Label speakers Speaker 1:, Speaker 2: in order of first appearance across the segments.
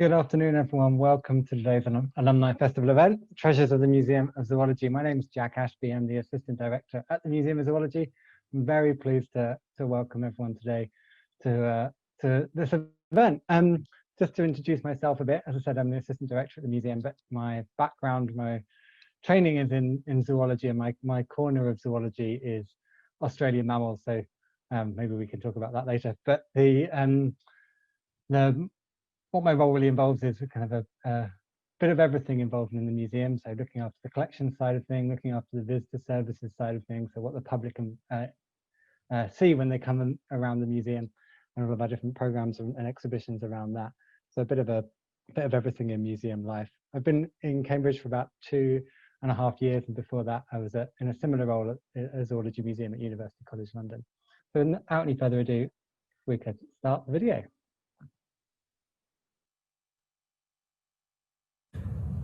Speaker 1: Good afternoon, everyone. Welcome to today's Alumni Festival event, Treasures of the Museum of Zoology. My name is Jack Ashby. I'm the Assistant Director at the Museum of Zoology. I'm very pleased to welcome everyone today to this event. Just to introduce myself a bit, as I said, I'm the Assistant Director at the museum, but my background, my training is in zoology, and my corner of zoology is Australian mammals. So maybe we can talk about that later. But what my role really involves is kind of a bit of everything involved in the museum. So looking after the collection side of things, looking after the visitor services side of things, so what the public can see when they come around the museum, and all of our different programs and exhibitions around that. So a bit of everything in museum life. I've been in Cambridge for about 2.5 years, and before that I was in a similar role at a zoology museum at University College London. So without any further ado, we could start the video.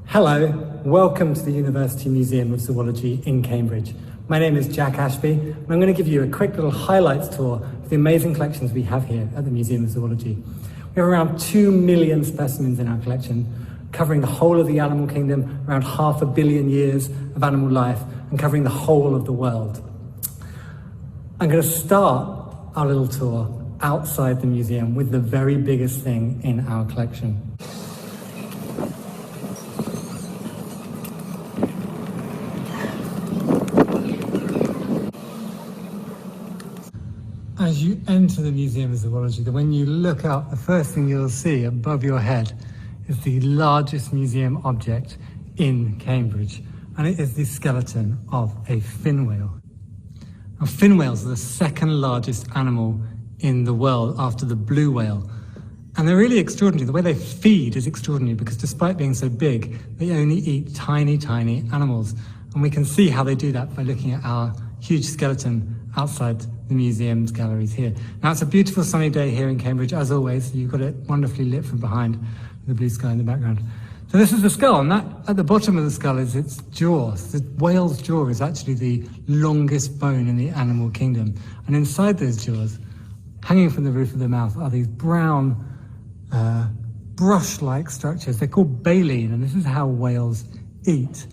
Speaker 2: Hello, welcome to the University Museum of Zoology in Cambridge. My name is Jack Ashby, and I'm going to give you a quick little highlights tour of the amazing collections we have here at the Museum of Zoology. We have around 2 million specimens in our collection, covering the whole of the animal kingdom, around 500 million years of animal life, and covering the whole of the world. I'm going to start our little tour outside the museum with the very biggest thing in our collection. As you enter the Museum of Zoology, when you look up, the first thing you'll see above your head is the largest museum object in Cambridge, and it is the skeleton of a fin whale. Now, fin whales are the second largest animal in the world after the blue whale, and they're really extraordinary. The way they feed is extraordinary because despite being so big, they only eat tiny, tiny animals, and we can see how they do that by looking at our huge skeleton outside the museum's galleries here. Now, it's a beautiful sunny day here in Cambridge, as always. You've got it wonderfully lit from behind with the blue sky in the background. So this is the skull, and that at the bottom of the skull is its jaw. The whale's jaw is actually the longest bone in the animal kingdom. And inside those jaws, hanging from the roof of the mouth, are these brown brush-like structures. They're called baleen, and this is how whales eat.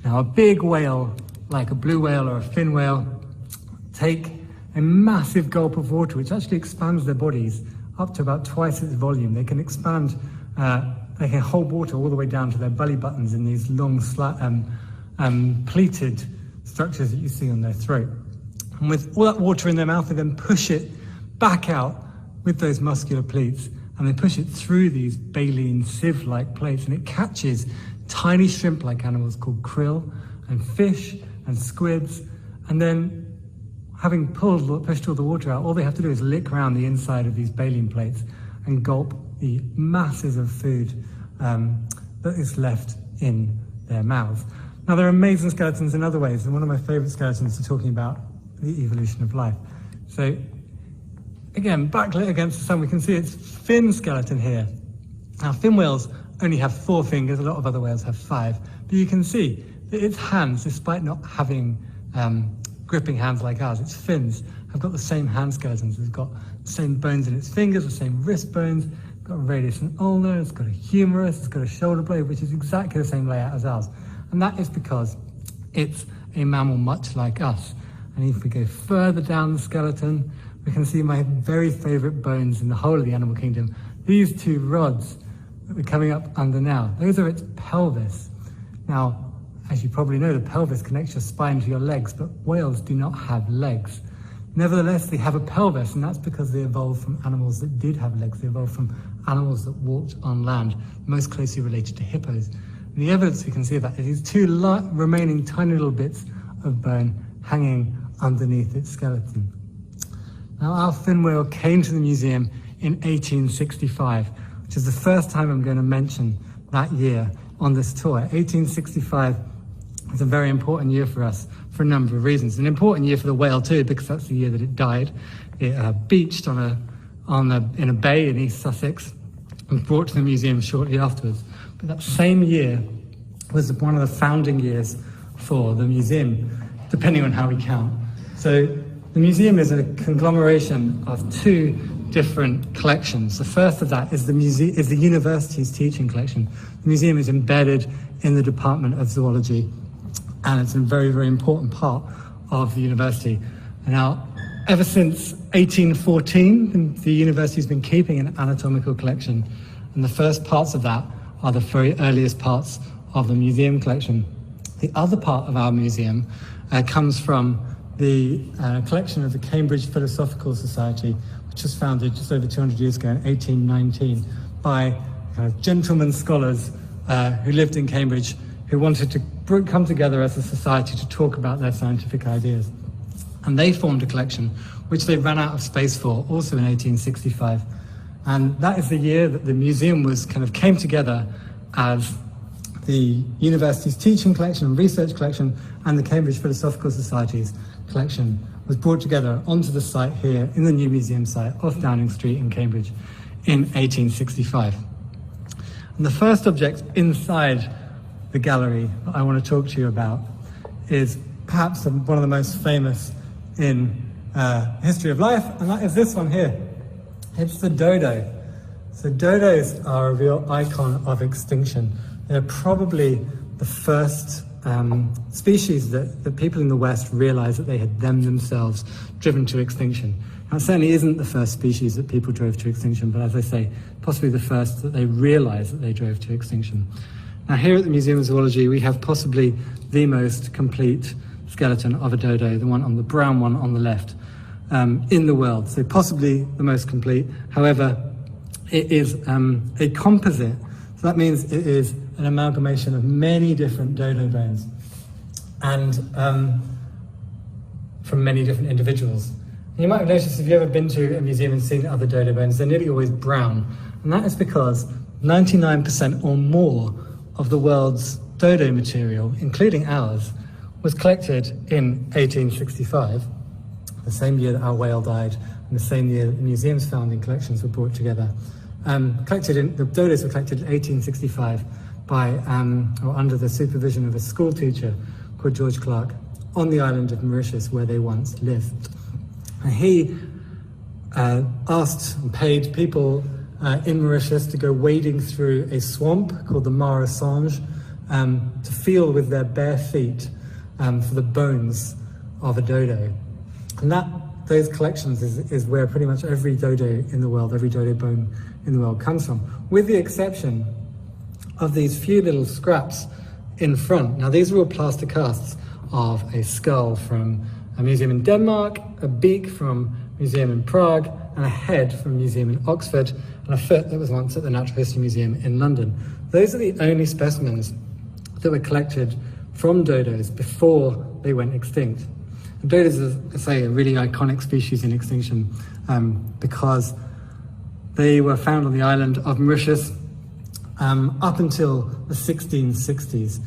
Speaker 2: Now, a big whale, like a blue whale or a fin whale, take a massive gulp of water, which actually expands their bodies up to about twice its volume. They can expand, they can hold water all the way down to their belly buttons in these long, pleated structures that you see on their throat. And with all that water in their mouth, they then push it back out with those muscular pleats, and they push it through these baleen sieve-like plates, and it catches tiny shrimp-like animals called krill and fish and squids, and then having pushed all the water out, all they have to do is lick around the inside of these baleen plates and gulp the masses of food that is left in their mouths. Now, they're amazing skeletons in other ways, and one of my favorite skeletons is talking about the evolution of life. So, again, backlit against the sun, we can see its fin skeleton here. Now, fin whales only have 4 fingers, a lot of other whales have 5, but you can see that its hands, despite not having gripping hands like ours, its fins have got the same hand skeletons. It's got the same bones in its fingers, the same wrist bones, it's got a radius and ulnar, it's got a humerus, it's got a shoulder blade, which is exactly the same layout as ours. And that is because it's a mammal much like us. And if we go further down the skeleton, we can see my very favorite bones in the whole of the animal kingdom. These 2 rods that we're coming up under now, those are its pelvis. Now, as you probably know, the pelvis connects your spine to your legs, but whales do not have legs. Nevertheless, they have a pelvis, and that's because they evolved from animals that did have legs. They evolved from animals that walked on land, most closely related to hippos. And the evidence we can see of that is these 2 remaining tiny little bits of bone hanging underneath its skeleton. Now, our fin whale came to the museum in 1865, which is the first time I'm going to mention that year on this tour. 1865 is a very important year for us for a number of reasons. An important year for the whale too, because that's the year that it died. It beached in a bay in East Sussex and brought to the museum shortly afterwards. But that same year was one of the founding years for the museum, depending on how we count. So the museum is a conglomeration of 2 different collections. The first of that is the university's teaching collection. The museum is embedded in the Department of Zoology, and it's a very, very important part of the university. And now, ever since 1814, the university's been keeping an anatomical collection, and the first parts of that are the very earliest parts of the museum collection. The other part of our museum comes from the collection of the Cambridge Philosophical Society, which was founded just over 200 years ago in 1819 by gentlemen scholars who lived in Cambridge, who wanted to come together as a society to talk about their scientific ideas. And they formed a collection which they ran out of space for, also in 1865. And that is the year that the museum came together as the university's teaching collection and research collection and the Cambridge Philosophical Society's collection was brought together onto the site here in the new museum site off Downing Street in Cambridge in 1865. And the first object inside the gallery that I want to talk to you about is perhaps one of the most famous in history of life, and that is this one here. It's the dodo. So dodos are a real icon of extinction. They're probably the first species that people in the West realized that they had themselves driven to extinction. Now, it certainly isn't the first species that people drove to extinction, but as I say, possibly the first that they realized that they drove to extinction. Now, here at the Museum of Zoology, we have possibly the most complete skeleton of a dodo, the brown one on the left, in the world. So possibly the most complete. However, it is a composite. So that means it is an amalgamation of many different dodo bones and from many different individuals. And you might have noticed, if you've ever been to a museum and seen other dodo bones, they're nearly always brown. And that is because 99% or more of the world's dodo material, including ours, was collected in 1865, the same year that our whale died, and the same year that the museum's founding collections were brought together. The dodos were collected in 1865 under the supervision of a school teacher called George Clark on the island of Mauritius, where they once lived. And he asked and paid people in Mauritius to go wading through a swamp called the Mare Sange to feel with their bare feet for the bones of a dodo. And those collections is where pretty much every dodo in the world, every dodo bone in the world comes from, with the exception of these few little scraps in front. Now, these are all plaster casts of a skull from a museum in Denmark, a beak from a museum in Prague, and a head from a museum in Oxford, and a foot that was once at the Natural History Museum in London. Those are the only specimens that were collected from dodos before they went extinct. And dodos are, I say, a really iconic species in extinction because they were found on the island of Mauritius up until the 1660s.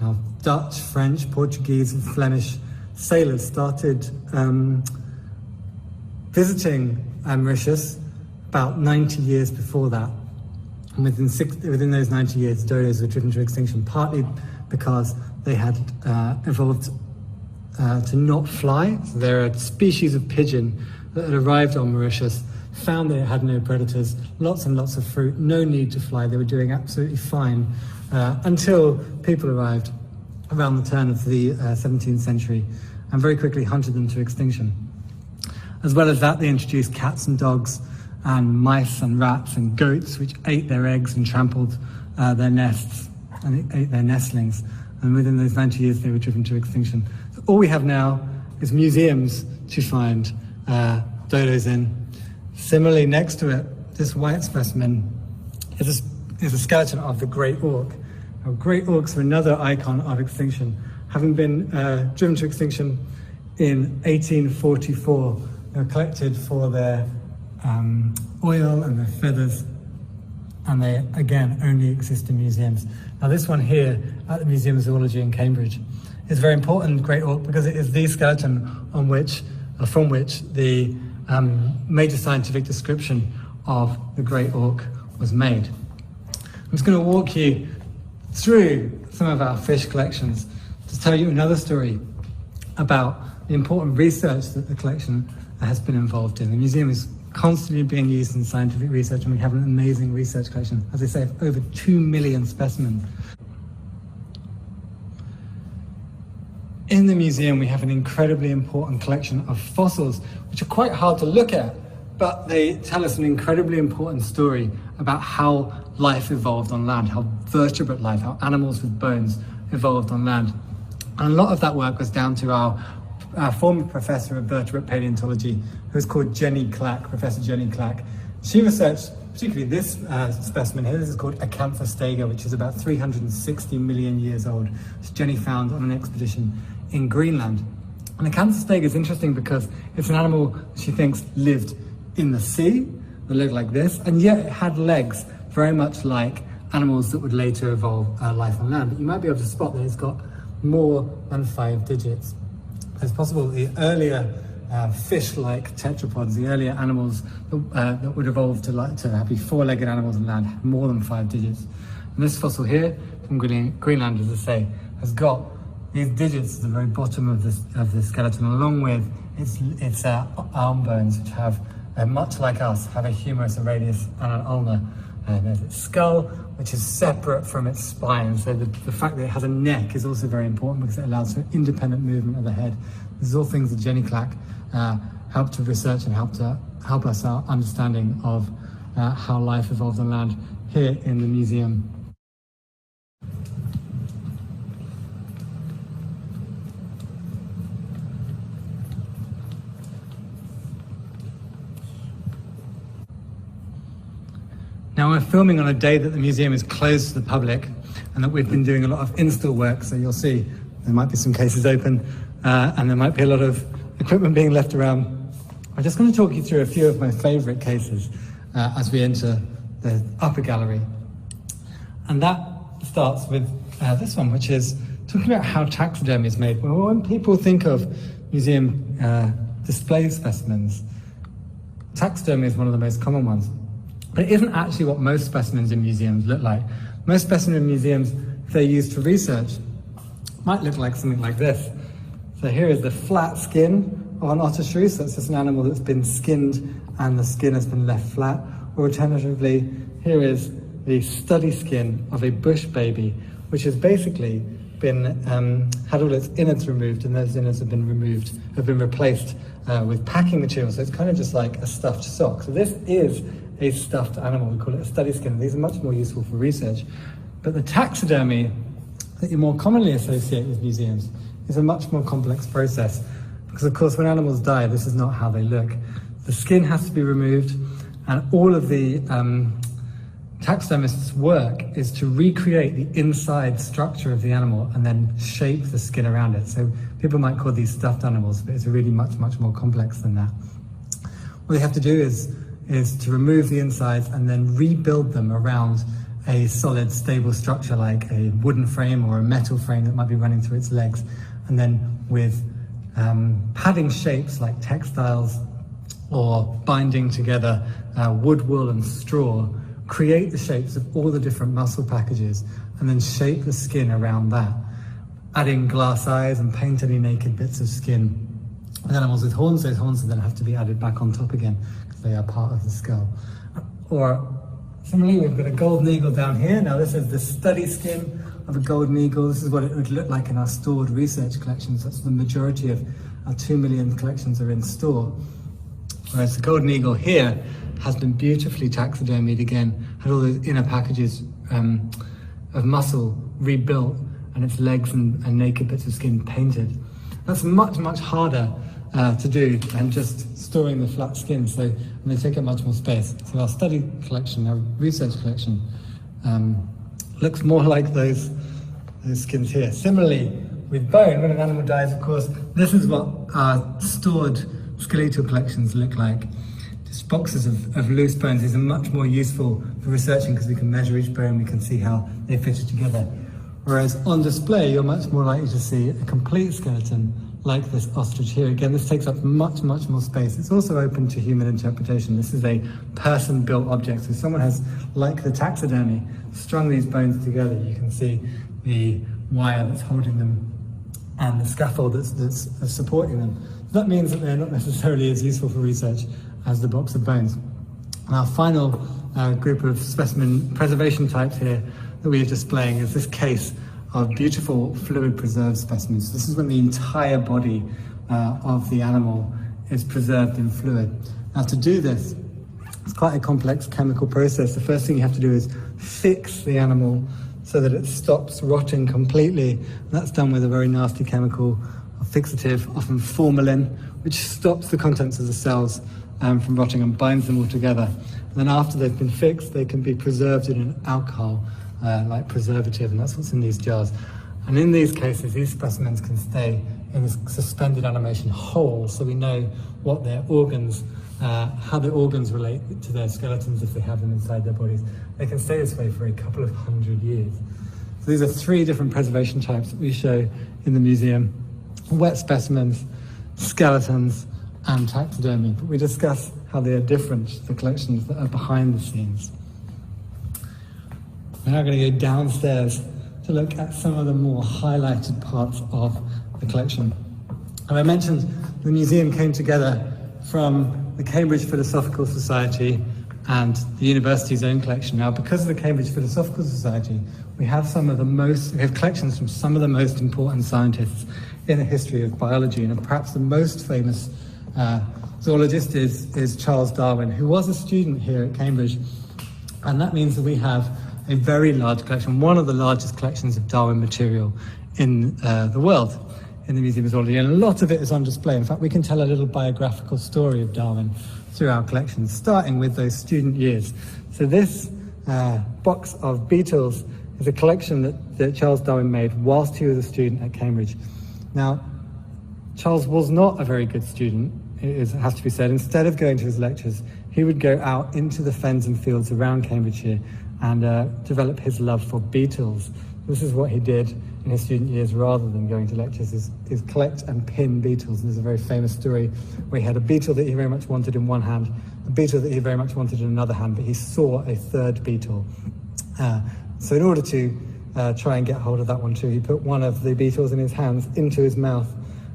Speaker 2: Now, Dutch, French, Portuguese, and Flemish sailors started visiting Mauritius about 90 years before that. And within those 90 years, dodos were driven to extinction, partly because they had evolved to not fly. So they're a species of pigeon that had arrived on Mauritius, found that it had no predators, lots and lots of fruit, no need to fly. They were doing absolutely fine until people arrived around the turn of the 17th century and very quickly hunted them to extinction. As well as that, they introduced cats and dogs and mice and rats and goats, which ate their eggs and trampled their nests and ate their nestlings. And within those 90 years, they were driven to extinction. So all we have now is museums to find dodos in. Similarly, next to it, this white specimen is a skeleton of the great auk. Now, great auks are another icon of extinction, having been driven to extinction in 1844. They were collected for their oil and their feathers, and they, again, only exist in museums. Now, this one here at the Museum of Zoology in Cambridge is very important, great auk, because it is the skeleton from which the major scientific description of the great auk was made. I'm just going to walk you through some of our fish collections to tell you another story about the important research that the collection has been involved in. The museum is constantly being used in scientific research, and we have an amazing research collection, as I say, of over 2 million specimens. In the museum, we have an incredibly important collection of fossils, which are quite hard to look at, but they tell us an incredibly important story about how life evolved on land, how vertebrate life, how animals with bones evolved on land. And a lot of that work was down to our former professor of vertebrate paleontology, who was called Jenny Clack, Professor Jenny Clack. She researched particularly this specimen here. This is called Acanthostega, which is about 360 million years old, which Jenny found on an expedition in Greenland. And Acanthostega is interesting because it's an animal she thinks lived in the sea, that lived like this, and yet it had legs very much like animals that would later evolve life on land. But you might be able to spot that it's got more than 5 digits. It's possible the earlier fish-like tetrapods, the earlier animals that would evolve to be 4-legged animals on land, have more than 5 digits. And this fossil here from Greenland, as I say, has got these digits at the very bottom of the skeleton, along with its arm bones, which have, much like us, have a humerus, a radius, and an ulna. And there's its skull, which is separate from its spine. So the fact that it has a neck is also very important because it allows for independent movement of the head. These are all things that Jenny Clack helped to research and help us our understanding of how life evolved on land here in the museum. Now we're filming on a day that the museum is closed to the public and that we've been doing a lot of install work, so you'll see there might be some cases open and there might be a lot of equipment being left around. I'm just going to talk you through a few of my favourite cases as we enter the upper gallery. And that starts with this one, which is talking about how taxidermy is made. Well, when people think of museum display specimens, taxidermy is one of the most common ones. But it isn't actually what most specimens in museums look like. Most specimens in museums, if they're used for research, might look like something like this. So here is the flat skin of an otter shrew. So it's just an animal that's been skinned and the skin has been left flat. Or alternatively, here is the study skin of a bush baby, which has basically been had all its innards removed, and those innards have been replaced with packing material. So it's kind of just like a stuffed sock. So this is a stuffed animal. We call it a study skin. These are much more useful for research. But the taxidermy that you more commonly associate with museums is a much more complex process. Because of course, when animals die, this is not how they look. The skin has to be removed, and all of the taxidermist's work is to recreate the inside structure of the animal and then shape the skin around it. So people might call these stuffed animals, but it's really much, much more complex than that. What they have to do is to remove the insides and then rebuild them around a solid, stable structure like a wooden frame or a metal frame that might be running through its legs. And then with padding shapes like textiles or binding together wood, wool and straw, create the shapes of all the different muscle packages and then shape the skin around that, adding glass eyes and paint any naked bits of skin. With animals with horns, those horns then have to be added back on top again because they are part of the skull. Or similarly, we've got a golden eagle down here. Now this is the study skin of a golden eagle. This is what it would look like in our stored research collections. That's the majority of our 2 million collections are in store. Whereas the golden eagle here has been beautifully taxidermied again, had all those inner packages of muscle rebuilt and its legs and naked bits of skin painted. That's much, much harder to do than just storing the flat skin, so they take up much more space. So our study collection, our research collection, looks more like those skins here. Similarly, with bone, when an animal dies, of course, this is what our stored skeletal collections look like. Just boxes of loose bones. These are much more useful for researching because we can measure each bone, we can see how they fit together. Whereas on display, you're much more likely to see a complete skeleton like this ostrich here. Again, this takes up much, much more space. It's also open to human interpretation. This is a person-built object. So someone has, like the taxidermy, strung these bones together. You can see the wire that's holding them and the scaffold that's supporting them. That means that they're not necessarily as useful for research as the box of bones. And our final group of specimen preservation types here that we are displaying is this case of beautiful fluid preserved specimens. This is when the entire body of the animal is preserved in fluid. Now, to do this, it's quite a complex chemical process. The first thing you have to do is fix the animal so that it stops rotting completely. And that's done with a very nasty chemical, a fixative, often formalin, which stops the contents of the cells from rotting and binds them all together. And then after they've been fixed, they can be preserved in an alcohol, like preservative, and that's what's in these jars. And in these cases, these specimens can stay in this suspended animation whole, so we know what their organs, how the organs relate to their skeletons if they have them inside their bodies. They can stay this way for a couple of 100 years. So these are 3 different preservation types that we show in the museum: wet specimens, skeletons, and taxidermy. But we discuss how they are different to the collections that are behind the scenes. We're now going to go downstairs to look at some of the more highlighted parts of the collection. And I mentioned the museum came together from the Cambridge Philosophical Society and the university's own collection. Now, because of the Cambridge Philosophical Society, we have collections from some of the most important scientists in the history of biology, and perhaps the most famous zoologist is Charles Darwin, who was a student here at Cambridge. And that means that we have a very large collection, one of the largest collections of Darwin material in the world, in the Museum of Zoology, and a lot of it is on display. In fact, we can tell a little biographical story of Darwin through our collections, starting with those student years. So this box of beetles is a collection that Charles Darwin made whilst he was a student at Cambridge. Now, Charles was not a very good student, it has to be said. Instead of going to his lectures, he would go out into the fens and fields around Cambridgeshire and develop his love for beetles. This is what he did in his student years rather than going to lectures, is collect and pin beetles. And there's a very famous story where he had a beetle that he very much wanted in one hand, a beetle that he very much wanted in another hand, but he saw a third beetle. So in order to try and get hold of that one too, he put one of the beetles in his hands into his mouth,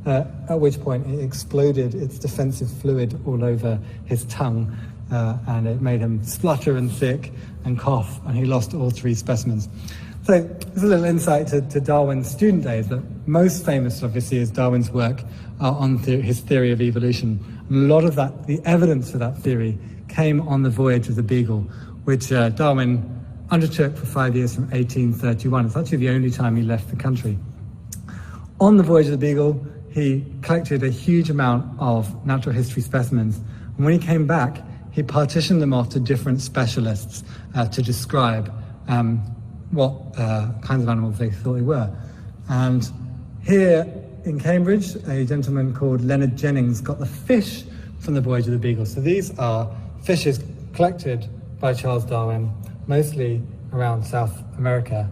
Speaker 2: at which point it exploded its defensive fluid all over his tongue, and it made him splutter and sick and cough, and he lost all 3 specimens. So there's a little insight to Darwin's student days. That most famous, obviously, is Darwin's work on his theory of evolution. And a lot of that, the evidence for that theory, came on the voyage of the Beagle, which Darwin undertook for 5 years from 1831. It's actually the only time he left the country. On the voyage of the Beagle, he collected a huge amount of natural history specimens. And when he came back, he partitioned them off to different specialists to describe what kinds of animals they thought they were. And here in Cambridge, a gentleman called Leonard Jennings got the fish from the voyage of the Beagle. So these are fishes collected by Charles Darwin, mostly around South America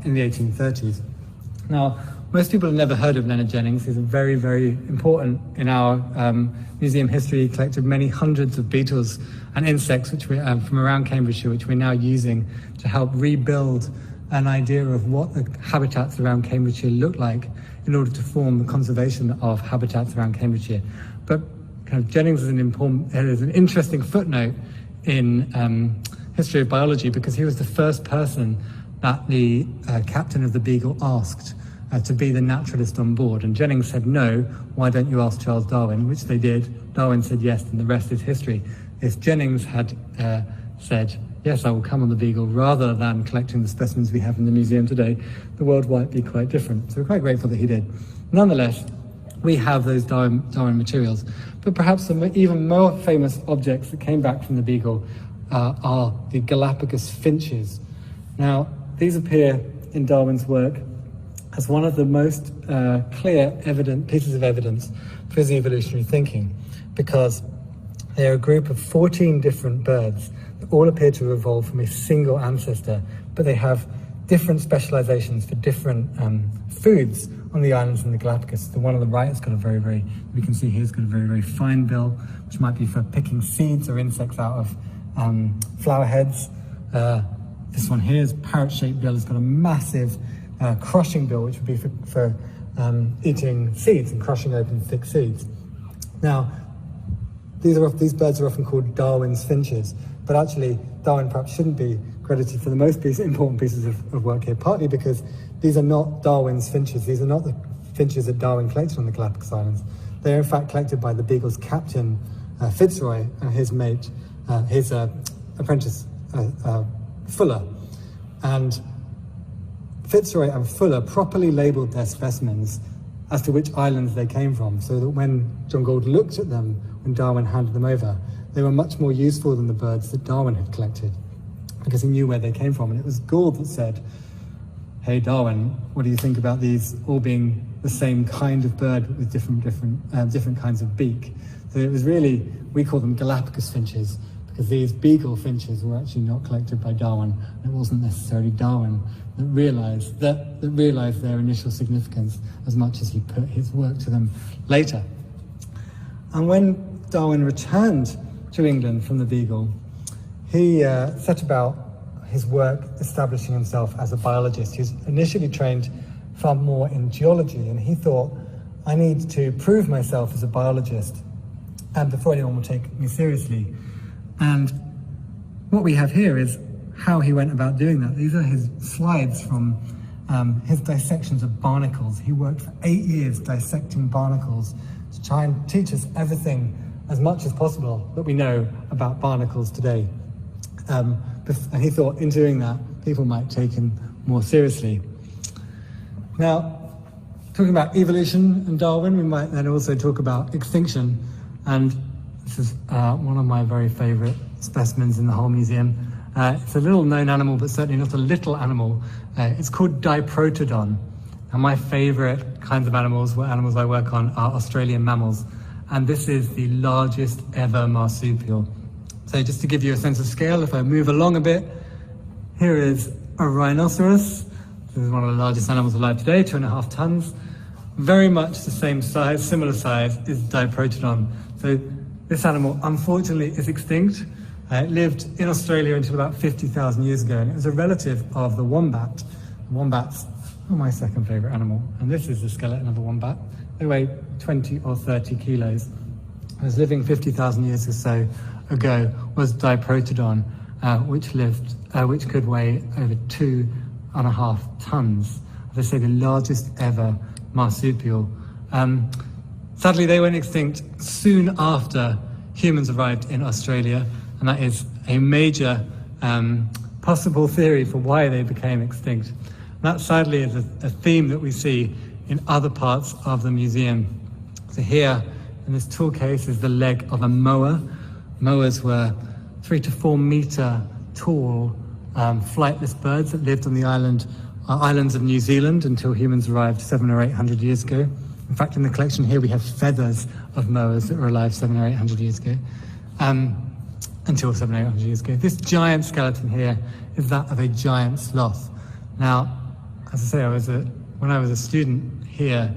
Speaker 2: in the 1830s. Now, most people have never heard of Leonard Jennings. He's very, very important in our museum history. He collected many hundreds of beetles and insects which from around Cambridgeshire, which we're now using to help rebuild an idea of what the habitats around Cambridgeshire look like in order to form the conservation of habitats around Cambridgeshire. But kind of Jennings is an interesting footnote in history of biology, because he was the first person that the captain of the Beagle asked to be the naturalist on board. And Jennings said, no, why don't you ask Charles Darwin? Which they did. Darwin said yes, and the rest is history. If Jennings had said, yes, I will come on the Beagle, rather than collecting the specimens we have in the museum today, the world might be quite different. So we're quite grateful that he did. Nonetheless, we have those Darwin materials. But perhaps some even more famous objects that came back from the Beagle are the Galapagos finches. Now, these appear in Darwin's work as one of the most clear pieces of evidence for his evolutionary thinking, because they're a group of 14 different birds that all appear to have evolved from a single ancestor, but they have different specializations for different foods on the islands in the Galapagos. The one on the right has got we can see here, it's got a very, very fine bill, which might be for picking seeds or insects out of flower heads. This one here is parrot-shaped bill. It's got a massive crushing bill, which would be for eating seeds and crushing open thick seeds. Now, These birds are often called Darwin's finches, but actually Darwin perhaps shouldn't be credited for the most important pieces of work here, partly because these are not Darwin's finches. These are not the finches that Darwin collected on the Galapagos Islands. They are in fact collected by the Beagle's captain, Fitzroy, and his mate, his apprentice, Fuller. And Fitzroy and Fuller properly labelled their specimens as to which islands they came from, so that when John Gould looked at them, when Darwin handed them over, they were much more useful than the birds that Darwin had collected, because he knew where they came from. And it was Gould that said, "Hey Darwin, what do you think about these all being the same kind of bird with different kinds of beak?" So it was really, we call them Galapagos finches, because these beagle finches were actually not collected by Darwin. And it wasn't necessarily Darwin that realised their initial significance as much as he put his work to them later. And when Darwin returned to England from the Beagle, he set about his work establishing himself as a biologist. He was initially trained far more in geology, and he thought, I need to prove myself as a biologist and before anyone will take me seriously. And what we have here is how he went about doing that. These are his slides from his dissections of barnacles. He worked for 8 years dissecting barnacles to try and teach us everything as much as possible that we know about barnacles today. And he thought in doing that, people might take him more seriously. Now, talking about evolution and Darwin, we might then also talk about extinction. And this is one of my very favourite specimens in the whole museum. It's a little known animal, but certainly not a little animal. It's called Diprotodon. And my favourite kinds of animals, what animals I work on, are Australian mammals. And this is the largest ever marsupial. So just to give you a sense of scale, if I move along a bit, here is a rhinoceros. This is one of the largest animals alive today, 2.5 tons. Very much the same size, similar size, is Diprotodon. So this animal, unfortunately, is extinct. It lived in Australia until about 50,000 years ago, and it was a relative of the wombat. The wombats are my second favourite animal, and this is the skeleton of a wombat. They weigh 20 or 30 kilos. It was living 50,000 years or so ago was Diprotodon, which could weigh over 2.5 tons. As I say, the largest ever marsupial. Sadly, they went extinct soon after humans arrived in Australia, and that is a major possible theory for why they became extinct. And that, sadly, is a theme that we see in other parts of the museum. So here, in this tool case, is the leg of a moa. Moas were 3 to 4 metre tall flightless birds that lived on the islands of New Zealand until humans arrived 700 or 800 years ago. In fact, in the collection here, we have feathers of moas that were alive 700 or 800 years ago, until 700 or 800 years ago. This giant skeleton here is that of a giant sloth. Now, as I say, when I was a student here,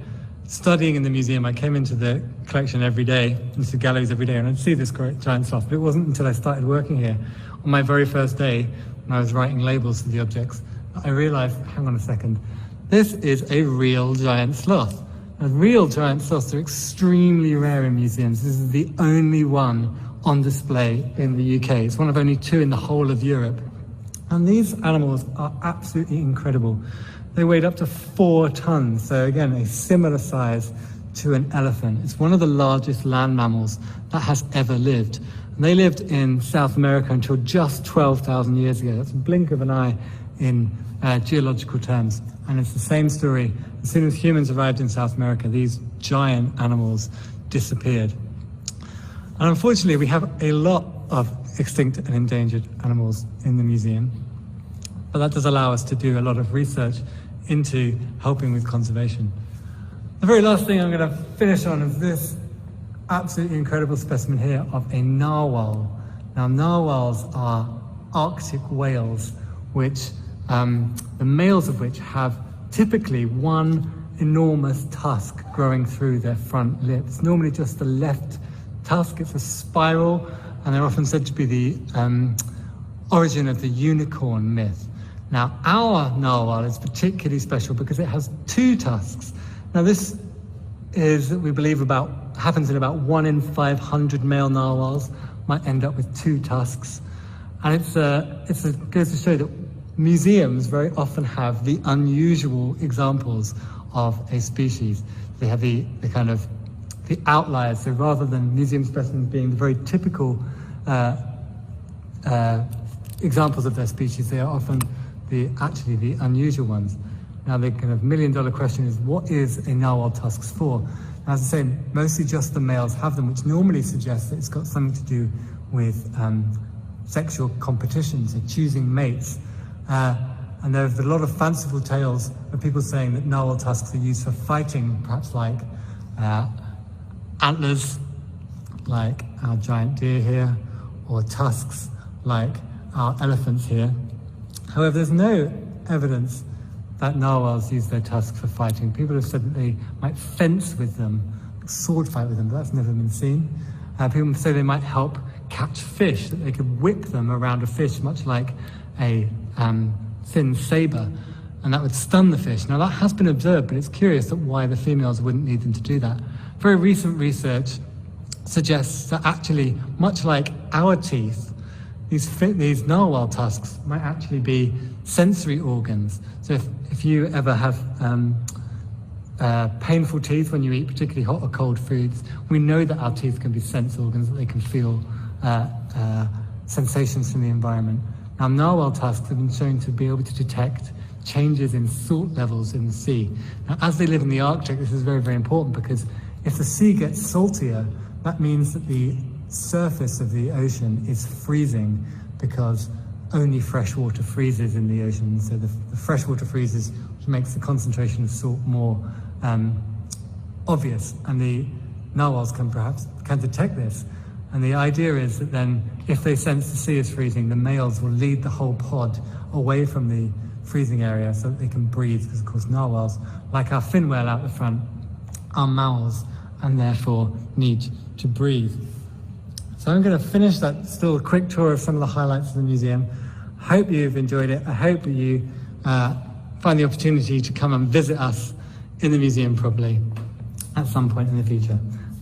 Speaker 2: studying in the museum, I came into the collection every day, into the galleries every day, and I'd see this great giant sloth. But it wasn't until I started working here, on my very first day, when I was writing labels for the objects, that I realised, hang on a second, this is a real giant sloth. Now, real giant sloths are extremely rare in museums. This is the only one on display in the UK. It's one of only 2 in the whole of Europe. And these animals are absolutely incredible. They weighed up to 4 tons, so again, a similar size to an elephant. It's one of the largest land mammals that has ever lived. And they lived in South America until just 12,000 years ago. That's a blink of an eye in geological terms. And it's the same story. As soon as humans arrived in South America, these giant animals disappeared. And unfortunately, we have a lot of extinct and endangered animals in the museum. But that does allow us to do a lot of research into helping with conservation. The very last thing I'm going to finish on is this absolutely incredible specimen here of a narwhal. Now, narwhals are Arctic whales, which the males of which have typically one enormous tusk growing through their front lips. Normally just the left tusk. It's a spiral, and they're often said to be the origin of the unicorn myth. Now, our narwhal is particularly special because it has 2 tusks. Now, this is, we believe, about happens in about 1 in 500 male narwhals, might end up with 2 tusks. And it goes to show that museums very often have the unusual examples of a species. They have the kind of the outliers. So rather than museum specimens being the very typical examples of their species, they are often actually the unusual ones. Now the kind of $1 million question is, what is a narwhal tusks for? Now, as I say, mostly just the males have them, which normally suggests that it's got something to do with sexual competition, so choosing mates. And there's a lot of fanciful tales of people saying that narwhal tusks are used for fighting, perhaps like antlers, like our giant deer here, or tusks, like our elephants here. However, there's no evidence that narwhals use their tusks for fighting. People have said that they might fence with them, sword fight with them, but that's never been seen. People say they might help catch fish, that they could whip them around a fish, much like a thin saber, and that would stun the fish. Now that has been observed, but it's curious that why the females wouldn't need them to do that. Very recent research suggests that actually, much like our teeth, these narwhal tusks might actually be sensory organs. So if you ever have painful teeth when you eat particularly hot or cold foods, we know that our teeth can be sense organs, that they can feel sensations from the environment. Now, narwhal tusks have been shown to be able to detect changes in salt levels in the sea. Now, as they live in the Arctic, this is very, very important, because if the sea gets saltier, that means that the surface of the ocean is freezing, because only fresh water freezes in the ocean. So the fresh water freezes, which makes the concentration of salt more obvious, and the narwhals can detect this. And the idea is that then, if they sense the sea is freezing, the males will lead the whole pod away from the freezing area so that they can breathe, because of course narwhals, like our fin whale out the front, are mammals and therefore need to breathe. So I'm going to finish that still quick tour of some of the highlights of the museum. Hope you've enjoyed it. I hope that you find the opportunity to come and visit us in the museum probably at some point in the future.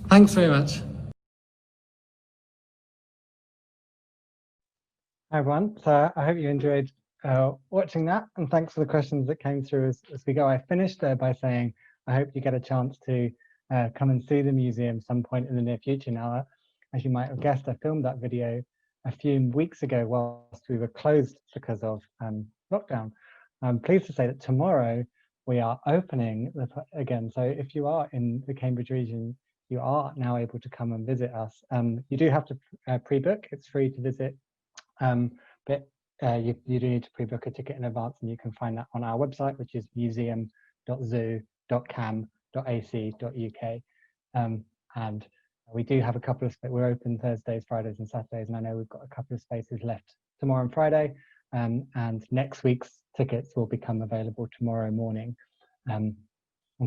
Speaker 2: Thanks very much.
Speaker 1: Hi everyone, so I hope you enjoyed watching that, and thanks for the questions that came through as we go. I finished there by saying I hope you get a chance to come and see the museum some point in the near future. Now, as you might have guessed, I filmed that video a few weeks ago whilst we were closed because of lockdown. I'm pleased to say that tomorrow we are opening again, so if you are in the Cambridge region, you are now able to come and visit us. You do have to pre-book, it's free to visit. But you do need to pre-book a ticket in advance, and you can find that on our website, which is museum.zoo.cam.ac.uk. And we do have a couple of we're open Thursdays, Fridays and Saturdays, and I know we've got a couple of spaces left tomorrow and Friday, and next week's tickets will become available tomorrow morning, and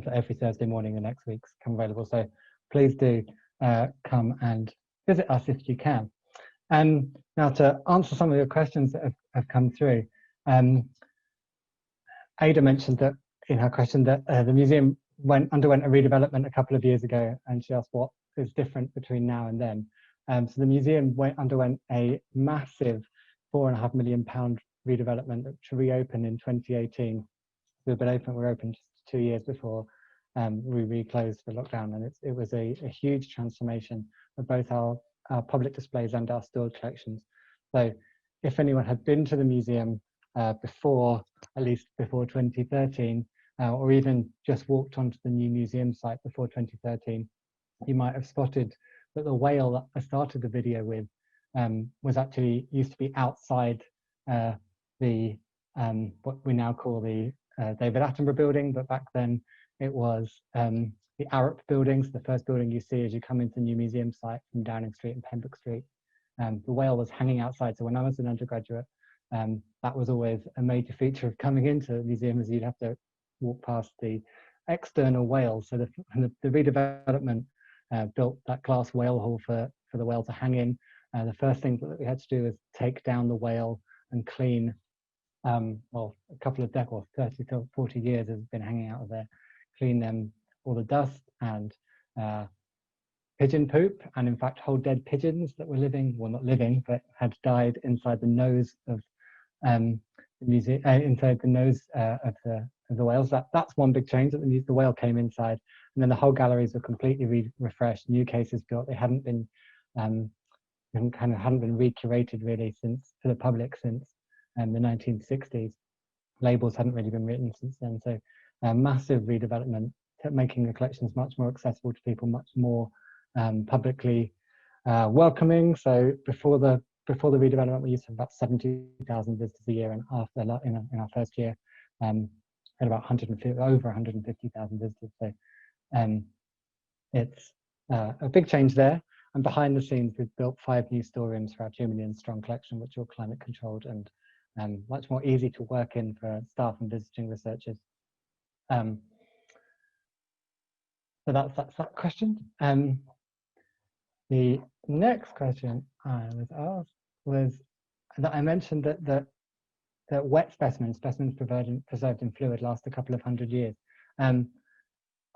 Speaker 1: for every Thursday morning the next week's come available. So please do come and visit us if you can. Now, to answer some of your questions that have come through, Ada mentioned that in her question that the museum underwent a redevelopment a couple of years ago, and she asked what is different between now and then. So the museum underwent a massive £4.5 million redevelopment to reopen in 2018. We've been open, we're open just 2 years before we reclosed for lockdown, and it was a huge transformation of both our public displays and our stored collections. So if anyone had been to the museum at least before 2013, or even just walked onto the new museum site before 2013, you might have spotted that the whale that I started the video with was actually used to be outside what we now call the David Attenborough building, but back then it was the Arup buildings, the first building you see as you come into the new museum site from Downing Street and Pembroke Street. The whale was hanging outside, so when I was an undergraduate, that was always a major feature of coming into the museum, as you'd have to walk past the external whale. So the redevelopment built that glass whale hall for the whale to hang in. The first thing that we had to do was take down the whale and clean, well, a couple of 30 to 40 years has been hanging out of there, clean them all the dust and pigeon poop, and in fact whole dead pigeons that were living, well not living, but had died inside the nose of the museum, inside the nose of the whales. That's one big change, that the whale came inside, and then the whole galleries were completely refreshed, new cases built. They hadn't been hadn't been recurated really since to the public since the 1960s. Labels hadn't really been written since then, so massive redevelopment, making the collections much more accessible to people, much more publicly welcoming. So before the redevelopment, we used to have about 70,000 visitors a year, and after in our first year, had about over 150,000 visitors. So it's a big change there. And behind the scenes, we've built 5 new storerooms for our 2 million strong collection, which are all climate controlled and much more easy to work in for staff and visiting researchers. So that's that question. The next question I was asked was that I mentioned that wet specimens preserved in fluid, last a couple of hundred years. And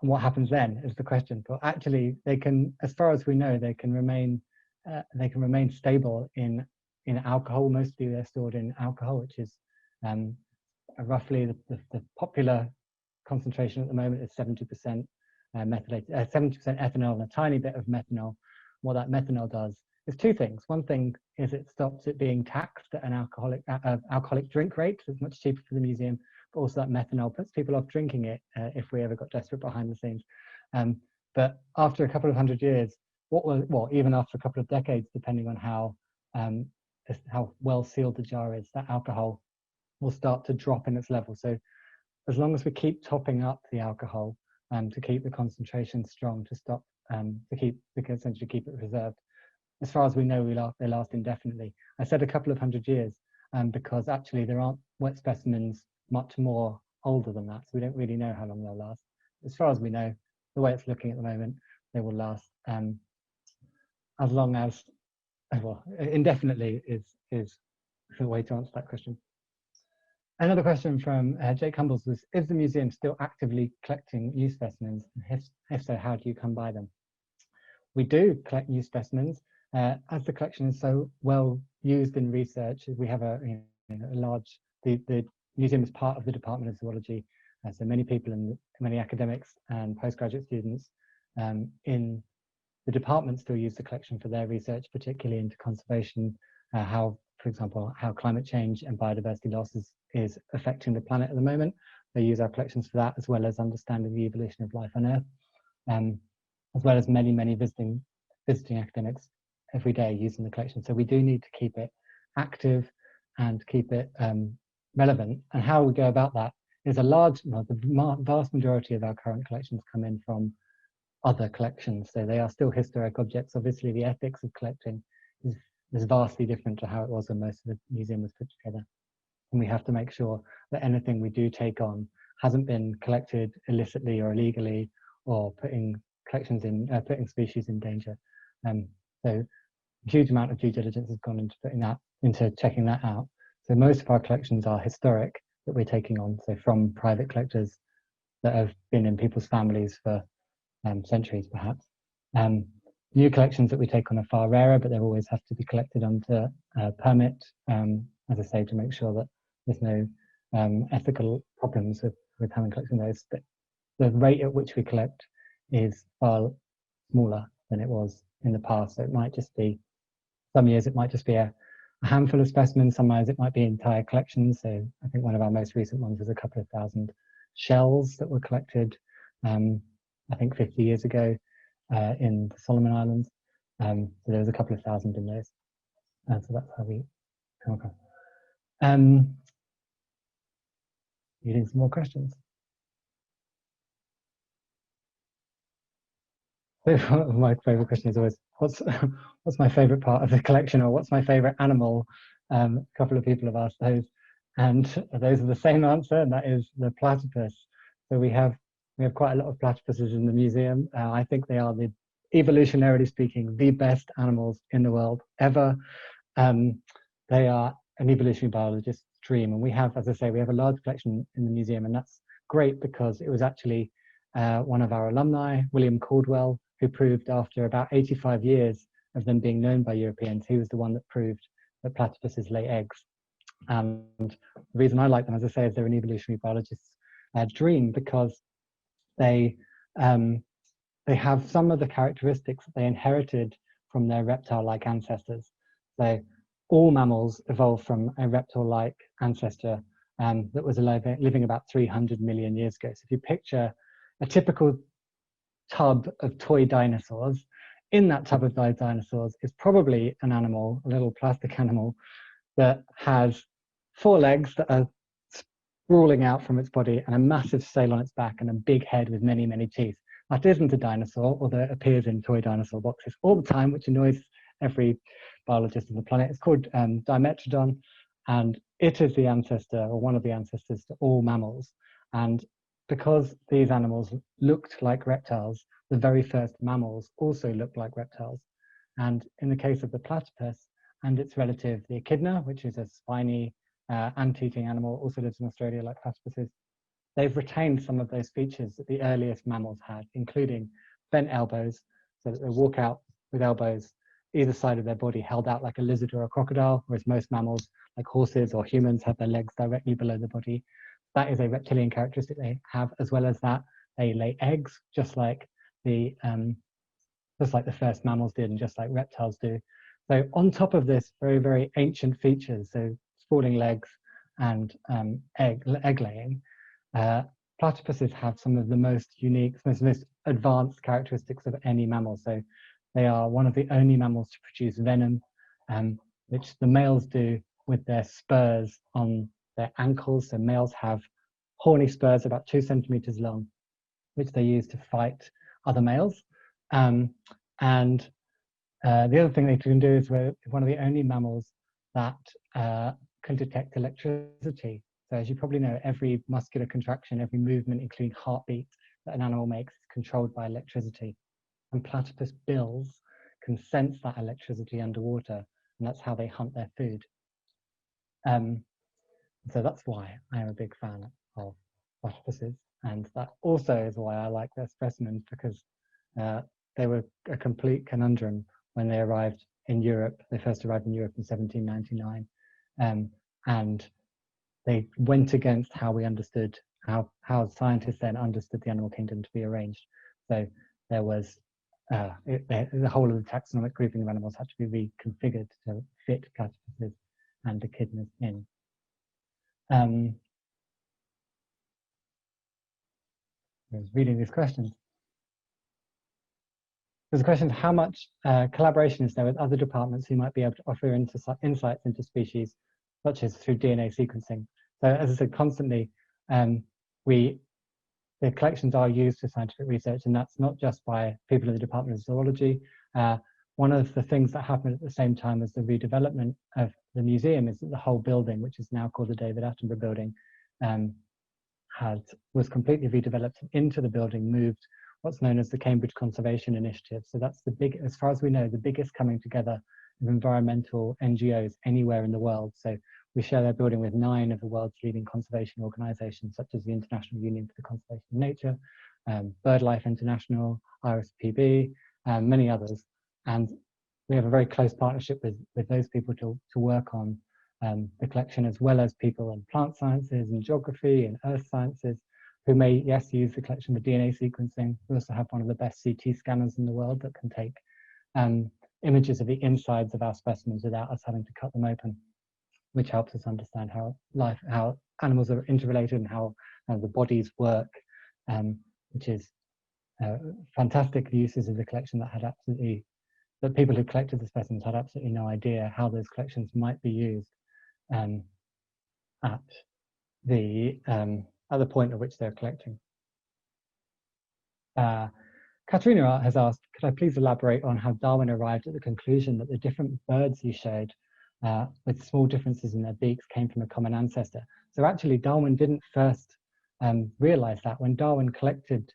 Speaker 1: what happens then is the question. But actually, they can, as far as we know, they can remain stable in alcohol. Mostly they're stored in alcohol, which is roughly the popular concentration at the moment is 70% methylated, 70% ethanol and a tiny bit of methanol. What that methanol does is 2 things. One thing is it stops it being taxed at an alcoholic drink rate, so it's much cheaper for the museum. But also that methanol puts people off drinking it if we ever got desperate behind the scenes. But after a couple of hundred years, even after a couple of decades, depending on how well sealed the jar is, that alcohol will start to drop in its level. So as long as we keep topping up the alcohol to keep the concentration strong, to essentially keep it preserved, as far as we know, they last indefinitely. I said a couple of hundred years because actually there aren't wet specimens much more older than that, so we don't really know how long they'll last. As far as we know, the way it's looking at the moment, they will last as long as, well, indefinitely is the way to answer that question. Another question from Jake Humbles was, is the museum still actively collecting new specimens? If so, how do you come by them? We do collect new specimens. As the collection is so well used in research, we have a large, the museum is part of the Department of Zoology, so many people and many academics and postgraduate students in the department still use the collection for their research, particularly into conservation, for example, how climate change and biodiversity loss is affecting the planet at the moment. They use our collections for that, as well as understanding the evolution of life on Earth, as well as many visiting academics every day using the collection. So we do need to keep it active and keep it relevant. And how we go about that is the vast majority of our current collections come in from other collections. So they are still historic objects. Obviously, the ethics of collecting is vastly different to how it was when most of the museum was put together. And we have to make sure that anything we do take on hasn't been collected illicitly or illegally, or putting species in danger. So a huge amount of due diligence has gone into checking that out. So most of our collections are historic that we're taking on, so from private collectors that have been in people's families for centuries, perhaps. New collections that we take on are far rarer, but they always have to be collected under permit, as I say, to make sure that there's no ethical problems with having collecting those. But the rate at which we collect is far smaller than it was in the past. So it might just be, some years it might just be a handful of specimens, some years it might be entire collections. So I think one of our most recent ones was a couple of thousand shells that were collected, I think 50 years ago in the Solomon Islands. So there was a couple of thousand in those. So that's how we come across. Reading some more questions. So my favorite question is always, what's my favorite part of the collection, or what's my favorite animal? A couple of people have asked those, and those are the same answer, and that is the platypus. So we have quite a lot of platypuses in the museum. I think they are, evolutionarily speaking, the best animals in the world ever. They are an evolutionary biologist's dream, and we have, as I say, we have a large collection in the museum, and that's great because it was actually one of our alumni, William Caldwell, who proved after about 85 years of them being known by Europeans, he was the one that proved that platypuses lay eggs. And the reason I like them, as I say, is they're an evolutionary biologist's dream, because they have some of the characteristics that they inherited from their reptile-like ancestors. So all mammals evolved from a reptile-like ancestor that was living about 300 million years ago. So if you picture a typical tub of toy dinosaurs, in that tub of dinosaurs is probably an animal, a little plastic animal, that has 4 legs that are sprawling out from its body and a massive sail on its back and a big head with many, many teeth. That isn't a dinosaur, although it appears in toy dinosaur boxes all the time, which annoys every biologist on the planet. It's called Dimetrodon, and it is the ancestor, or one of the ancestors, to all mammals. And because these animals looked like reptiles, the very first mammals also looked like reptiles. And in the case of the platypus and its relative, the echidna, which is a spiny ant-eating animal, also lives in Australia like platypuses, they've retained some of those features that the earliest mammals had, including bent elbows, so that they walk out with elbows either side of their body held out like a lizard or a crocodile, whereas most mammals, like horses or humans, have their legs directly below the body. That is a reptilian characteristic they have. As well as that, they lay eggs, just like the first mammals did, and just like reptiles do. So on top of this very, very ancient features, so sprawling legs and egg laying, platypuses have some of the most unique, most advanced characteristics of any mammal. So they are one of the only mammals to produce venom, which the males do with their spurs on their ankles. So males have horny spurs about 2 centimeters long, which they use to fight other males. And the other thing they can do is we're one of the only mammals that can detect electricity. So as you probably know, every muscular contraction, every movement, including heartbeat, that an animal makes is controlled by electricity. And platypus bills can sense that electricity underwater, and that's how they hunt their food. So that's why I am a big fan of platypuses, and that also is why I like their specimens, because they were a complete conundrum when they arrived in Europe. They first arrived in Europe in 1799, and they went against how we understood, how scientists then understood the animal kingdom to be arranged. So there was the whole of the taxonomic grouping of animals had to be reconfigured to fit platypuses and echidnas in. I was reading these questions. There's a question of how much collaboration is there with other departments who might be able to offer insights into species, such as through DNA sequencing. So as I said, constantly, the collections are used for scientific research, and that's not just by people in the Department of Zoology. One of the things that happened at the same time as the redevelopment of the museum is that the whole building, which is now called the David Attenborough Building, was completely redeveloped. Into the building moved what's known as the Cambridge Conservation Initiative. So that's the big, as far as we know, the biggest coming together of environmental NGOs anywhere in the world. So we share their building with 9 of the world's leading conservation organizations, such as the International Union for the Conservation of Nature, BirdLife International, RSPB, many others. And we have a very close partnership with those people to work on the collection, as well as people in plant sciences and geography and earth sciences, who may, yes, use the collection for DNA sequencing. We also have one of the best CT scanners in the world that can take images of the insides of our specimens without us having to cut them open, which helps us understand how animals are interrelated and how the bodies work, which is fantastic uses of the collection that people who collected the specimens had absolutely no idea how those collections might be used at the point at which they're collecting. Katrina has asked, could I please elaborate on how Darwin arrived at the conclusion that the different birds he showed with small differences in their beaks came from a common ancestor? So actually Darwin didn't first realize that. When Darwin collected,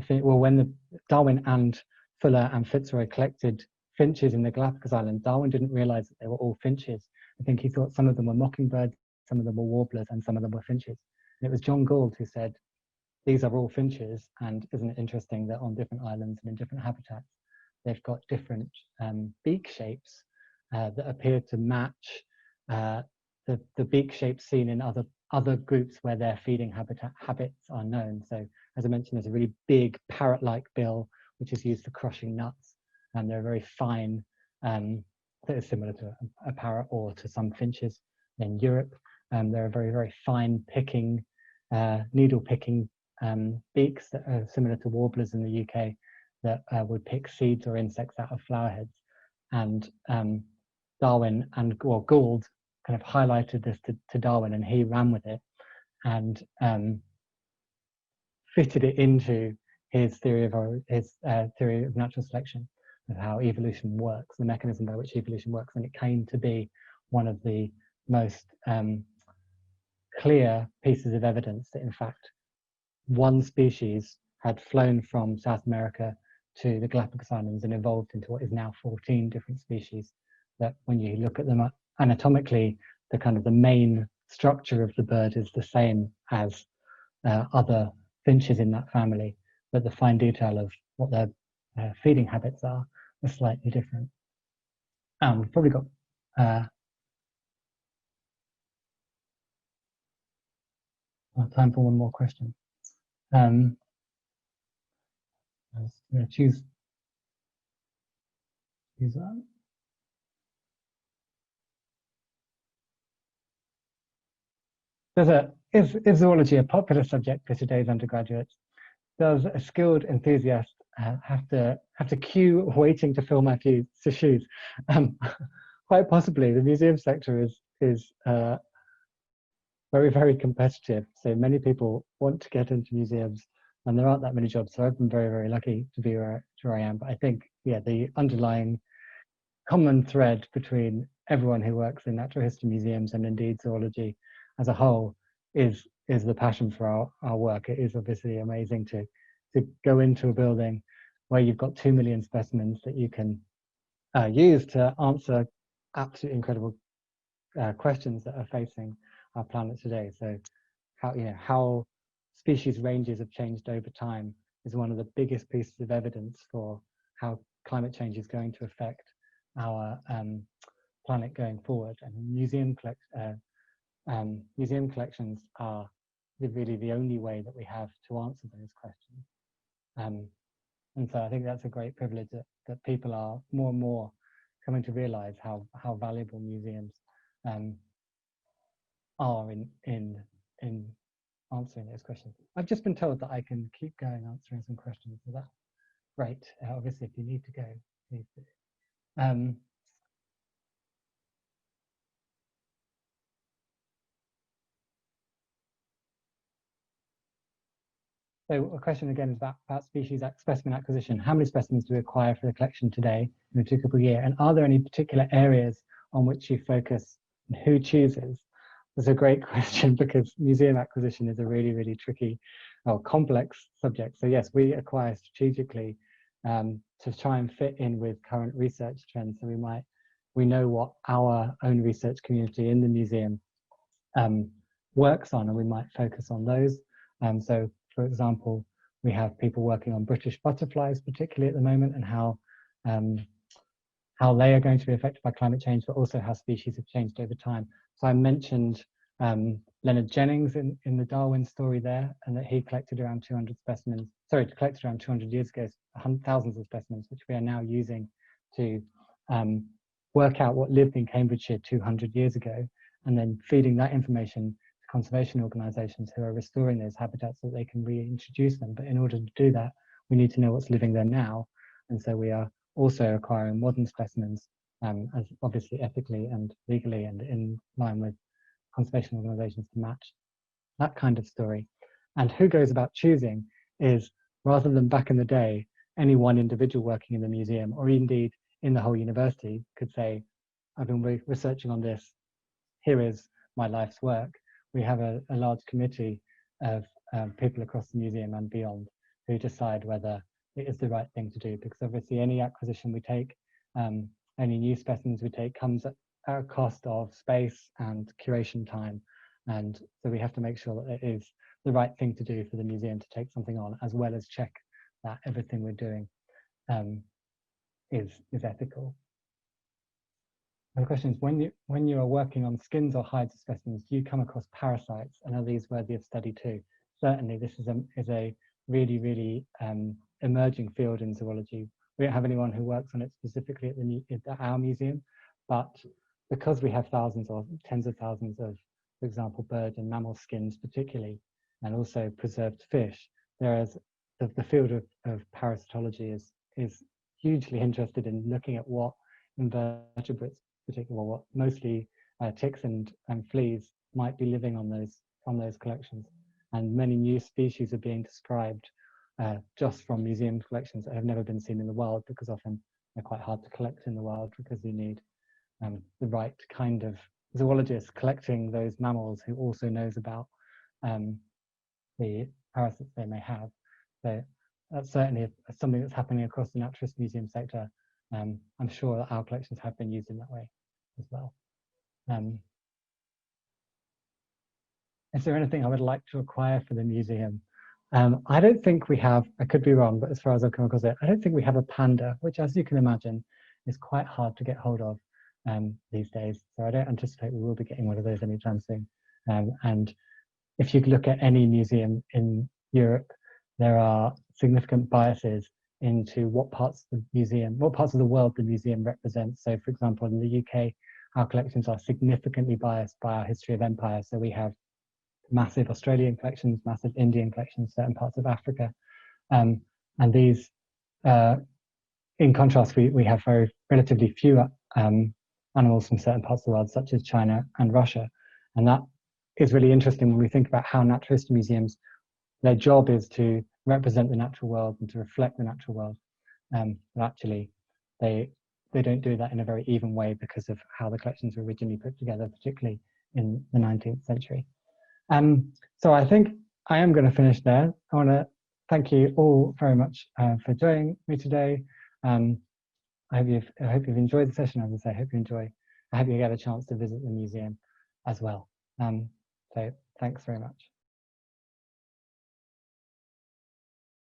Speaker 1: when Darwin and Fuller and Fitzroy collected finches in the Galapagos Islands, Darwin didn't realize that they were all finches. I think he thought some of them were mockingbirds, some of them were warblers, and some of them were finches. And it was John Gould who said, these are all finches, and isn't it interesting that on different islands and in different habitats, they've got different beak shapes that appear to match the beak shapes seen in other groups where their feeding habits are known. So as I mentioned, there's a really big parrot-like bill, which is used for crushing nuts, and they're very fine, that is similar to a parrot or to some finches in Europe. They're a very, very fine picking, needle picking beaks that are similar to warblers in the UK that would pick seeds or insects out of flower heads. And Darwin and Gould kind of highlighted this to Darwin, and he ran with it and fitted it into his theory of natural selection, of how evolution works, the mechanism by which evolution works, and it came to be one of the most clear pieces of evidence that in fact one species had flown from South America to the Galapagos Islands and evolved into what is now 14 different species, that when you look at them anatomically, the main structure of the bird is the same as other finches in that family, but the fine detail of what their feeding habits are slightly different. We've probably got time for one more question. I'm going to choose that. Is zoology a popular subject for today's undergraduates? Does a skilled enthusiast have to queue waiting to fill my shoes? Quite possibly. The museum sector is very, very competitive. So many people want to get into museums, and there aren't that many jobs. So I've been very, very lucky to be where I am. But I think, yeah, the underlying common thread between everyone who works in natural history museums and indeed zoology as a whole is the passion for our work. It is obviously amazing to go into a building where you've got 2 million specimens that you can use to answer absolutely incredible questions that are facing our planet today. So how species ranges have changed over time is one of the biggest pieces of evidence for how climate change is going to affect our planet going forward. And museum collections are really the only way that we have to answer those questions. And so I think that's a great privilege that people are more and more coming to realize how valuable museums are in answering those questions. I've just been told that I can keep going answering some questions, so that's great. Obviously, if you need to go, please do. So a question again is about specimen acquisition. How many specimens do we acquire for the collection today in a typical year? And are there any particular areas on which you focus and who chooses? That's a great question, because museum acquisition is a really, really tricky or complex subject. So yes, we acquire strategically to try and fit in with current research trends. So we know what our own research community in the museum works on, and we might focus on those. So for example, we have people working on British butterflies, particularly at the moment, and how they are going to be affected by climate change, but also how species have changed over time. So I mentioned Leonard Jennings in the Darwin story there, and that he collected around 200 specimens, collected around 200 years ago, thousands of specimens, which we are now using to work out what lived in Cambridgeshire 200 years ago, and then feeding that information conservation organisations who are restoring those habitats so that they can reintroduce them. But in order to do that, we need to know what's living there now. And so we are also acquiring modern specimens, as obviously ethically and legally and in line with conservation organisations to match that kind of story. And who goes about choosing is, rather than back in the day, any one individual working in the museum or indeed in the whole university could say, I've been researching on this, here is my life's work. We have a large committee of people across the museum and beyond who decide whether it is the right thing to do, because obviously any acquisition we take, any new specimens we take comes at a cost of space and curation time. And so we have to make sure that it is the right thing to do for the museum to take something on, as well as check that everything we're doing is ethical. And the question is, when you are working on skins or hides of specimens, do you come across parasites, and are these worthy of study too? Certainly, this is a really emerging field in zoology. We don't have anyone who works on it specifically at our museum, but because we have thousands or tens of thousands of, for example, bird and mammal skins particularly, and also preserved fish, the field of parasitology is hugely interested in looking at what invertebrates, particularly what mostly ticks and fleas, might be living on those collections. And many new species are being described just from museum collections that have never been seen in the wild, because often they're quite hard to collect in the wild because you need the right kind of zoologist collecting those mammals who also knows about the parasites they may have. So that's certainly something that's happening across the naturalist museum sector. I'm sure that our collections have been used in that way as well. Is there anything I would like to acquire for the museum? I don't think we have, I could be wrong, but as far as I've come across it, I don't think we have a panda, which, as you can imagine, is quite hard to get hold of these days. So I don't anticipate we will be getting one of those anytime soon. And if you look at any museum in Europe, there are significant biases into what parts of the museum, what parts of the world the museum represents. So, for example, in the UK, our collections are significantly biased by our history of empire. So we have massive Australian collections, massive Indian collections, certain parts of Africa. And these, in contrast, we have very relatively few animals from certain parts of the world, such as China and Russia. And that is really interesting when we think about how naturalist museums, their job is to represent the natural world and to reflect the natural world. But actually, they don't do that in a very even way because of how the collections were originally put together, particularly in the 19th century. So I think I am going to finish there. I want to thank you all very much for joining me today. I hope you've enjoyed the session. As I say, I hope you get a chance to visit the museum as well. So thanks very much.